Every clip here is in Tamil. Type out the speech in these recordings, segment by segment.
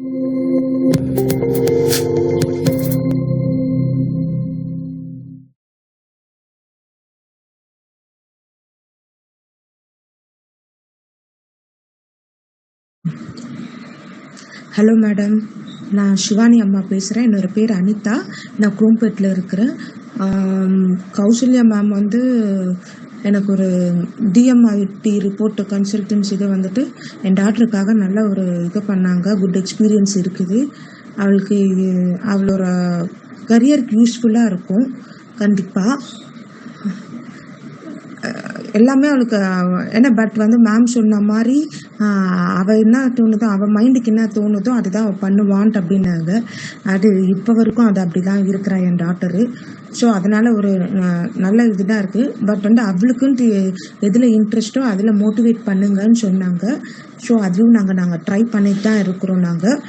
ஹலோ மேடம், நான் சிவானி அம்மா பேசுகிறேன். என்னோட பேர் அனிதா. நான் குரோம்பேட்டில் இருக்கிறேன். கௌசல்யா மேம் வந்து எனக்கு ஒரு டிஎம்ஐடி ரிப்போர்ட் கன்சல்டன்ஸ் இதை வந்துட்டு என் டாக்டருக்காக நல்ல ஒரு இது பண்ணாங்க. குட் எக்ஸ்பீரியன்ஸ் இருக்குது. அவளோட கரியருக்கு யூஸ்ஃபுல்லாக இருக்கும் கண்டிப்பாக. எல்லாமே அவளுக்கு என்ன, பட் வந்து மேம் சொன்ன மாதிரி அவள் என்ன தோணுதோ, அவள் மைண்டுக்கு என்ன தோணுதோ அதுதான் அவள் பண்ணுவான்ட்டு அப்படின்னாங்க. அது இப்போ வரைக்கும் அது அப்படி தான் இருக்கிறா என் டாக்டரு. ஸோ அதனால் ஒரு நல்ல இதுதான் இருக்குது. பட் வந்து அவளுக்குன்ட்டு எதில் இன்ட்ரெஸ்ட்டோ அதில் மோட்டிவேட் பண்ணுங்கன்னு சொன்னாங்க. ஸோ அதுவும் நாங்கள் ட்ரை பண்ணிட்டு தான் இருக்கிறோம். நாங்கள்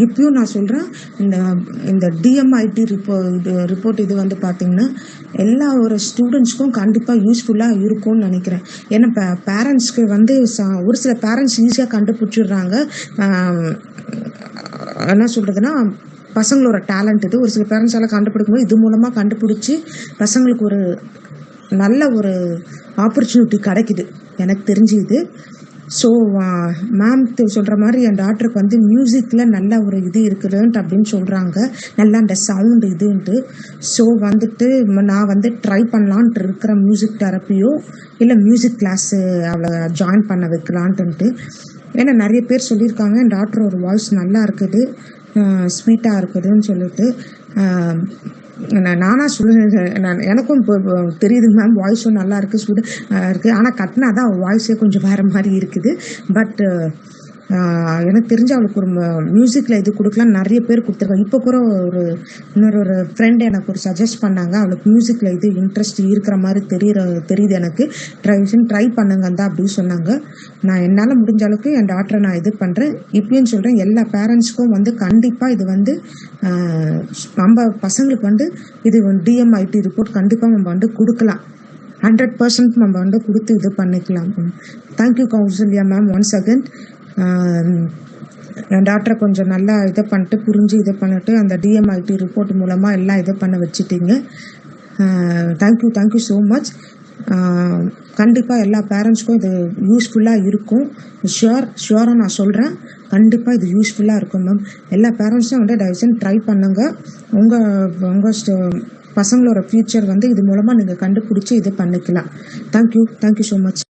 இப்பயும் நான் சொல்கிறேன், இந்த டிஎம்ஐடி ரிப்போர்ட் இது வந்து பார்த்திங்கன்னா எல்லா ஒரு ஸ்டூடெண்ட்ஸ்க்கும் கண்டிப்பாக யூஸ்ஃபுல்லாக இருக்கும்னு நினைக்கிறேன். ஏன்னா பேரண்ட்ஸ்க்கு வந்து ஒரு சில பேரண்ட்ஸ் ஈஸியாக கண்டுபிடிச்சிடுறாங்க. என்ன சொல்கிறதுனா, பசங்களோட டேலண்ட் இது ஒரு சில பேரண்ட்ஸால் கண்டுபிடிக்கும்போது இது மூலமாக கண்டுபிடிச்சி பசங்களுக்கு ஒரு நல்ல ஒரு ஆப்பர்ச்சுனிட்டி கிடைக்குது எனக்கு தெரிஞ்சுது. ஸோ மேம் சொல்கிற மாதிரி என் டாக்டருக்கு வந்து மியூசிக்கில் நல்ல ஒரு இது இருக்குதுன்ட்டு அப்படின்னு சொல்கிறாங்க. நல்லா அந்த சவுண்டு இதுன்ட்டு. ஸோ வந்துட்டு நான் வந்து ட்ரை பண்ணலான்ட்டு இருக்கிற மியூசிக் தெரப்பியோ இல்லை மியூசிக் கிளாஸு அவளை ஜாயின் பண்ண வைக்கலான்ட்டு. ஏன்னா நிறைய பேர் சொல்லியிருக்காங்க என் டாக்டர் ஒரு வாய்ஸ் நல்லா இருக்குது, ஸ்வீட்டாக இருக்குதுன்னு சொல்லிட்டு. நானாக சொல்லுவேன், எனக்கும் இப்போ தெரியுது மேம், வாய்ஸும் நல்லா இருக்குது, ஸ்வீட்டாக இருக்குது. ஆனால் கட்டினா தான் வாய்ஸே கொஞ்சம் வேறு மாதிரி இருக்குது. பட் எனக்கு தெரிஞ்ச அவளுக்கு ஒரு மியூசிக்கில் இது கொடுக்கலாம் நிறைய பேர் கொடுத்துருக்காங்க. இப்போ கூட இன்னொரு ஃப்ரெண்டு எனக்கு ஒரு சஜஸ்ட் பண்ணாங்க, அவளுக்கு மியூசிக்கில் இது இன்ட்ரெஸ்ட் இருக்கிற மாதிரி தெரியுது எனக்கு, ட்ரை பண்ணுங்கன்னு தான் அப்படின்னு சொன்னாங்க. நான் என்னால் முடிஞ்ச அளவுக்கு என் டாக்டரை நான் இது பண்ணுறேன். இப்பயும் சொல்கிறேன், எல்லா பேரண்ட்ஸ்க்கும் வந்து கண்டிப்பாக இது வந்து நம்ம பசங்களுக்கு வந்து இது டிஎம்ஐடி ரிப்போர்ட் கண்டிப்பாக நம்ம வந்து கொடுக்கலாம். 100% நம்ம வந்து கொடுத்து இது பண்ணிக்கலாம். Thank you Kausalya ma'am once again. என் டாக்டரை கொஞ்சம் நல்லா இதை பண்ணிட்டு புரிஞ்சு இதை பண்ணிட்டு அந்த டிஎம்ஐடி ரிப்போர்ட் மூலமாக எல்லாம் இதை பண்ண வச்சுட்டீங்க. Thank you so much. கண்டிப்பாக எல்லா பேரண்ட்ஸ்க்கும் இது யூஸ்ஃபுல்லாக இருக்கும். ஷுவராக நான் சொல்கிறேன், கண்டிப்பாக இது யூஸ்ஃபுல்லாக இருக்கும் மேம். எல்லா பேரண்ட்ஸும் வந்து தயவுசெய்து ட்ரை பண்ணுங்கள். உங்கள் பசங்களோட ஃபியூச்சர் வந்து இது மூலமாக நீங்கள் கண்டுபிடிச்சி இது பண்ணிக்கலாம். Thank you so much.